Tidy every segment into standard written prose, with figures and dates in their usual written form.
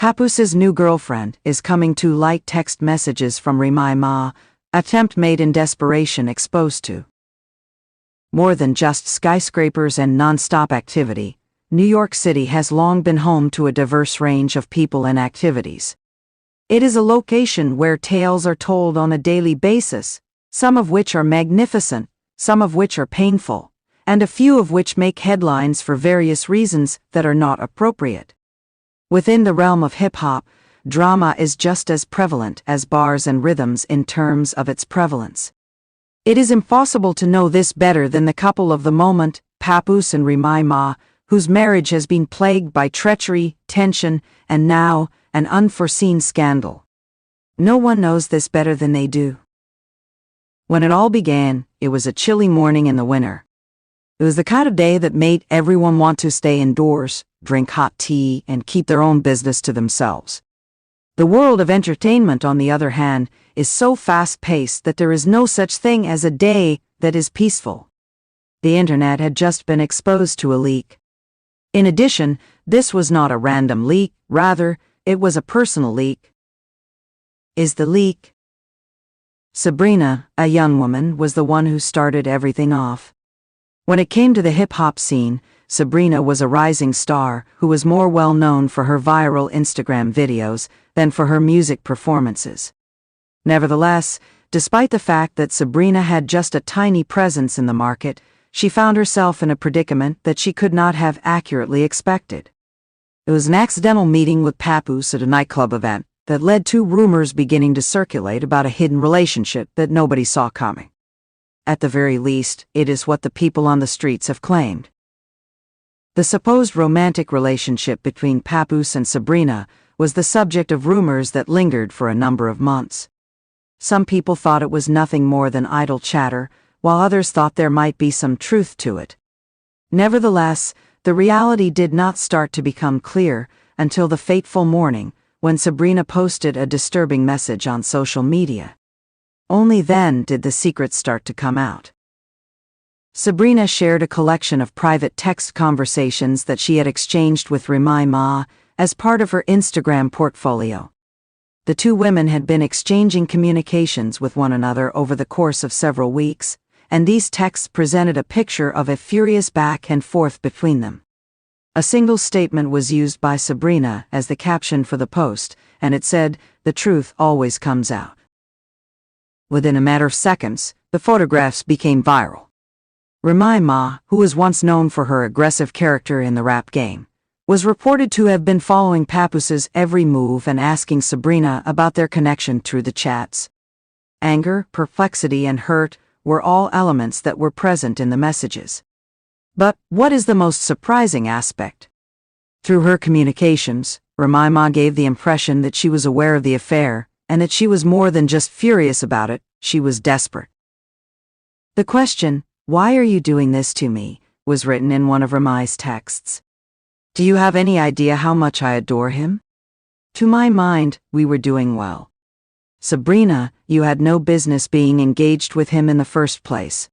Papoose's new girlfriend is coming to light. Text messages from Remy, attempt made in desperation exposed to. More than just skyscrapers and non-stop activity, New York City has long been home to a diverse range of people and activities. It is a location where tales are told on a daily basis, some of which are magnificent, some of which are painful, and a few of which make headlines for various reasons that are not appropriate. Within the realm of hip-hop, drama is just as prevalent as bars and rhythms in terms of its prevalence. It is impossible to know this better than the couple of the moment, Papoose and Remy, whose marriage has been plagued by treachery, tension, and now, an unforeseen scandal. No one knows this better than they do. When it all began, it was a chilly morning in the winter. It was the kind of day that made everyone want to stay indoors, drink hot tea, and keep their own business to themselves. The world of entertainment, on the other hand, is so fast-paced that there is no such thing as a day that is peaceful. The internet had just been exposed to a leak. In addition, this was not a random leak, rather, it was a personal leak. Is the leak? Sabrina, a young woman, was the one who started everything off. When it came to the hip-hop scene, Sabrina was a rising star who was more well known for her viral Instagram videos than for her music performances. Nevertheless, despite the fact that Sabrina had just a tiny presence in the market, she found herself in a predicament that she could not have accurately expected. It was an accidental meeting with Papoose at a nightclub event that led to rumors beginning to circulate about a hidden relationship that nobody saw coming. At the very least, it is what the people on the streets have claimed. The supposed romantic relationship between Papoose and Sabrina was the subject of rumors that lingered for a number of months. Some people thought it was nothing more than idle chatter, while others thought there might be some truth to it. Nevertheless, the reality did not start to become clear until the fateful morning when Sabrina posted a disturbing message on social media. Only then did the secrets start to come out. Sabrina shared a collection of private text conversations that she had exchanged with Remy as part of her Instagram portfolio. The two women had been exchanging communications with one another over the course of several weeks, and these texts presented a picture of a furious back and forth between them. A single statement was used by Sabrina as the caption for the post, and it said, "The truth always comes out." Within a matter of seconds, the photographs became viral. Remy, who was once known for her aggressive character in the rap game, was reported to have been following Papoose's every move and asking Sabrina about their connection through the chats. Anger, perplexity, and hurt were all elements that were present in the messages. But what is the most surprising aspect? Through her communications, Remy gave the impression that she was aware of the affair, and that she was more than just furious about it, she was desperate. The question, "Why are you doing this to me?" was written in one of Remy's texts. "Do you have any idea how much I adore him? To my mind, we were doing well. Sabrina, you had no business being engaged with him in the first place."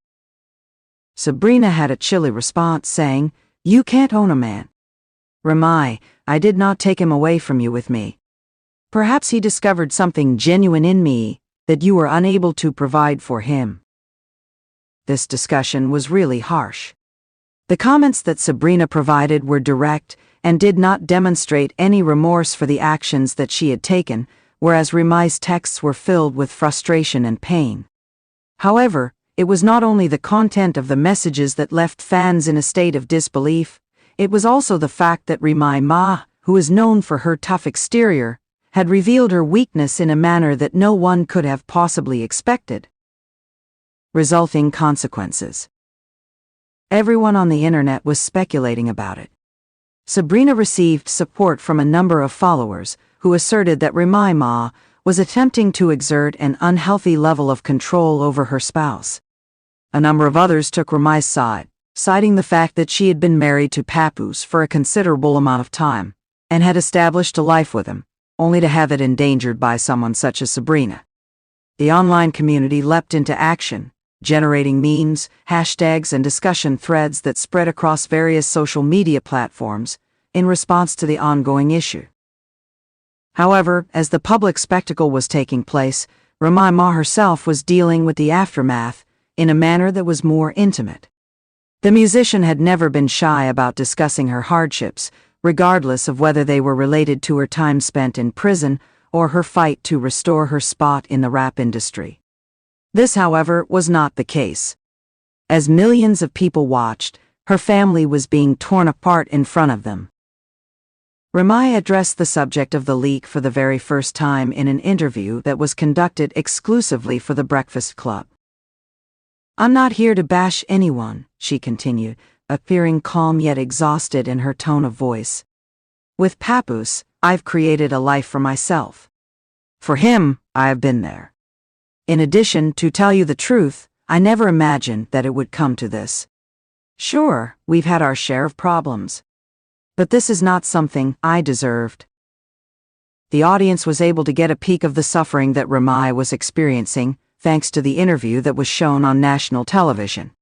Sabrina had a chilly response saying, "You can't own a man. Remy, I did not take him away from you with me. Perhaps he discovered something genuine in me that you were unable to provide for him." This discussion was really harsh. The comments that Sabrina provided were direct and did not demonstrate any remorse for the actions that she had taken, whereas Remy's texts were filled with frustration and pain. However, it was not only the content of the messages that left fans in a state of disbelief, it was also the fact that Remy, who is known for her tough exterior, had revealed her weakness in a manner that no one could have possibly expected. Resulting consequences. Everyone on the internet was speculating about it. Sabrina received support from a number of followers who asserted that Remy was attempting to exert an unhealthy level of control over her spouse. A number of others took Remy's side, citing the fact that she had been married to Papoose for a considerable amount of time and had established a life with him, only to have it endangered by someone such as Sabrina. The online community leapt into action, generating memes, hashtags, and discussion threads that spread across various social media platforms in response to the ongoing issue. However, as the public spectacle was taking place, Remy Ma herself was dealing with the aftermath in a manner that was more intimate. The musician had never been shy about discussing her hardships, regardless of whether they were related to her time spent in prison or her fight to restore her spot in the rap industry. This, however, was not the case. As millions of people watched, her family was being torn apart in front of them. Remy addressed the subject of the leak for the very first time in an interview that was conducted exclusively for The Breakfast Club. "I'm not here to bash anyone," she continued, appearing calm yet exhausted in her tone of voice. "With Papoose, I've created a life for myself. For him, I have been there. In addition, to tell you the truth, I never imagined that it would come to this. Sure, we've had our share of problems. But this is not something I deserved." The audience was able to get a peek of the suffering that Remy was experiencing, thanks to the interview that was shown on national television.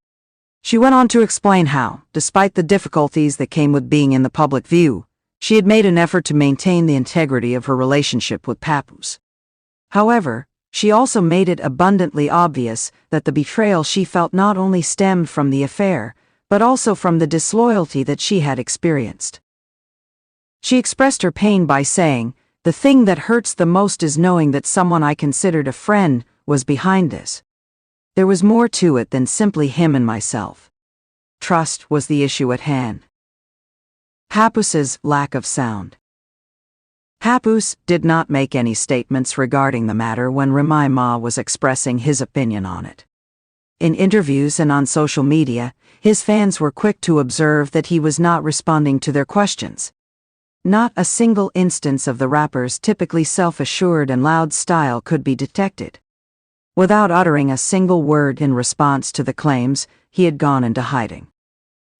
She went on to explain how, despite the difficulties that came with being in the public view, she had made an effort to maintain the integrity of her relationship with Papoose. However, she also made it abundantly obvious that the betrayal she felt not only stemmed from the affair, but also from the disloyalty that she had experienced. She expressed her pain by saying, "The thing that hurts the most is knowing that someone I considered a friend was behind this. There was more to it than simply him and myself. Trust was the issue at hand." Papoose's lack of sound. Papoose did not make any statements regarding the matter when Remy Ma was expressing his opinion on it. In interviews and on social media, his fans were quick to observe that he was not responding to their questions. Not a single instance of the rapper's typically self-assured and loud style could be detected. Without uttering a single word in response to the claims, he had gone into hiding.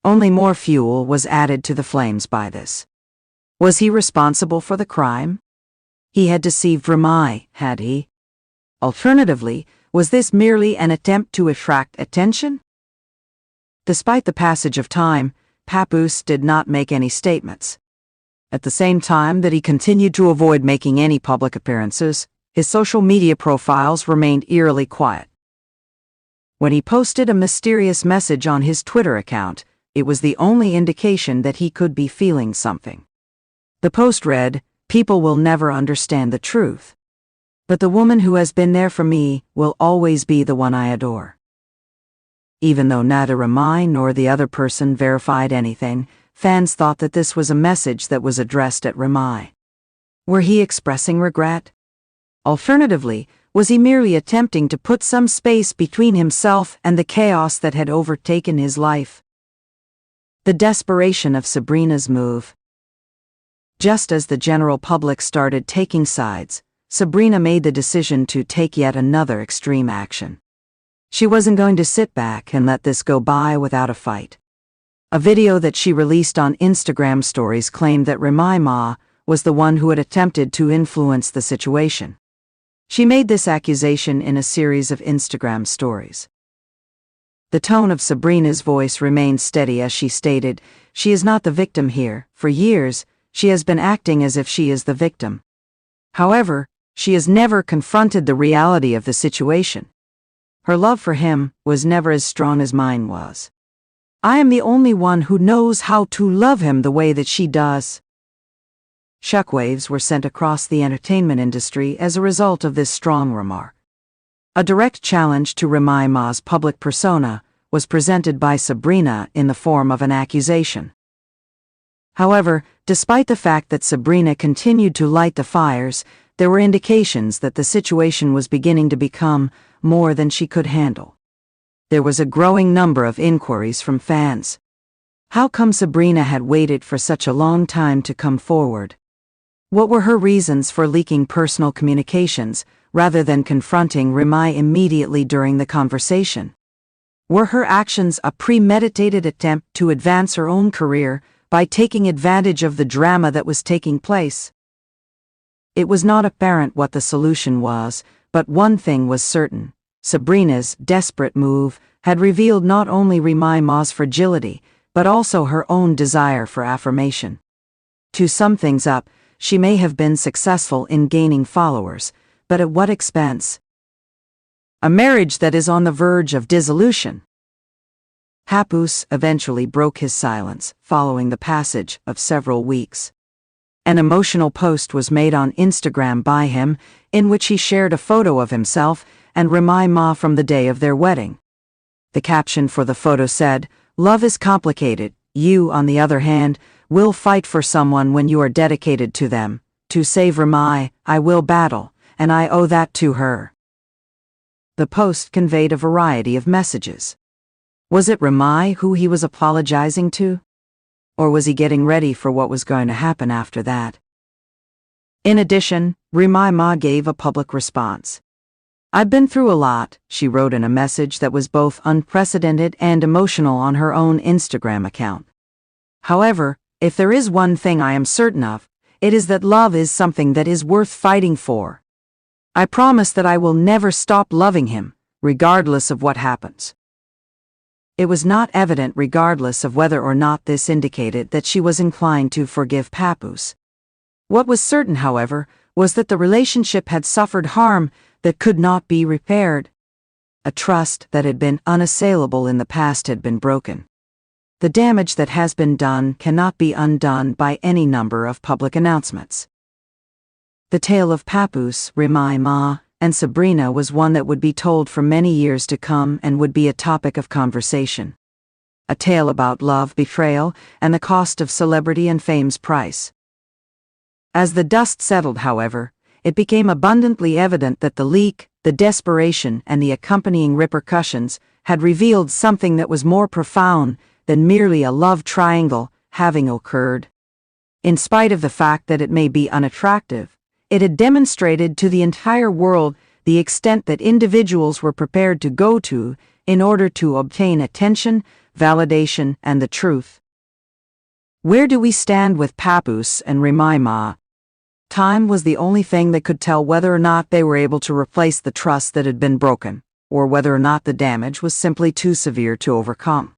Only more fuel was added to the flames by this. Was he responsible for the crime? He had deceived Remy, had he? Alternatively, was this merely an attempt to attract attention? Despite the passage of time, Papoose did not make any statements. At the same time that he continued to avoid making any public appearances, his social media profiles remained eerily quiet. When he posted a mysterious message on his Twitter account, it was the only indication that he could be feeling something. The post read, "People will never understand the truth. But the woman who has been there for me will always be the one I adore." Even though neither Remy nor the other person verified anything, fans thought that this was a message that was addressed at Remy. Were he expressing regret? Alternatively, was he merely attempting to put some space between himself and the chaos that had overtaken his life? The desperation of Sabrina's move. Just as the general public started taking sides, Sabrina made the decision to take yet another extreme action. She wasn't going to sit back and let this go by without a fight. A video that she released on Instagram stories claimed that Remy Ma was the one who had attempted to influence the situation. She made this accusation in a series of Instagram stories. The tone of Sabrina's voice remained steady as she stated, "She is not the victim here. For years, she has been acting as if she is the victim. However, she has never confronted the reality of the situation. Her love for him was never as strong as mine was. I am the only one who knows how to love him the way that she does." Shockwaves were sent across the entertainment industry as a result of this strong remark. A direct challenge to Remy Ma's public persona was presented by Sabrina in the form of an accusation. However, despite the fact that Sabrina continued to light the fires, there were indications that the situation was beginning to become more than she could handle. There was a growing number of inquiries from fans. How come Sabrina had waited for such a long time to come forward? What were her reasons for leaking personal communications, rather than confronting Remy immediately during the conversation? Were her actions a premeditated attempt to advance her own career by taking advantage of the drama that was taking place? It was not apparent what the solution was, but one thing was certain. Sabrina's desperate move had revealed not only Remy Ma's fragility, but also her own desire for affirmation. To sum things up, she may have been successful in gaining followers, but at what expense? A marriage that is on the verge of dissolution. Papoose eventually broke his silence following the passage of several weeks. An emotional post was made on Instagram by him, in which he shared a photo of himself and Remy Ma from the day of their wedding. The caption for the photo said, "Love is complicated. You, on the other hand, will fight for someone when you are dedicated to them. To save Remy, I will battle, and I owe that to her." The post conveyed a variety of messages. Was it Remy who he was apologizing to? Or was he getting ready for what was going to happen after that? In addition, Remy Ma gave a public response. "I've been through a lot," she wrote in a message that was both unprecedented and emotional on her own Instagram account. "However, if there is one thing I am certain of, it is that love is something that is worth fighting for. I promise that I will never stop loving him, regardless of what happens." It was not evident regardless of whether or not this indicated that she was inclined to forgive Papoose. What was certain, however, was that the relationship had suffered harm that could not be repaired. A trust that had been unassailable in the past had been broken. The damage that has been done cannot be undone by any number of public announcements. The tale of Papoose, Remy Ma, and Sabrina was one that would be told for many years to come and would be a topic of conversation. A tale about love, betrayal, and the cost of celebrity and fame's price. As the dust settled, however, it became abundantly evident that the leak, the desperation, and the accompanying repercussions had revealed something that was more profound than merely a love triangle having occurred. In spite of the fact that it may be unattractive, it had demonstrated to the entire world the extent that individuals were prepared to go to in order to obtain attention, validation, and the truth. Where do we stand with Papoose and Remy Ma? Time was the only thing that could tell whether or not they were able to replace the trust that had been broken, or whether or not the damage was simply too severe to overcome.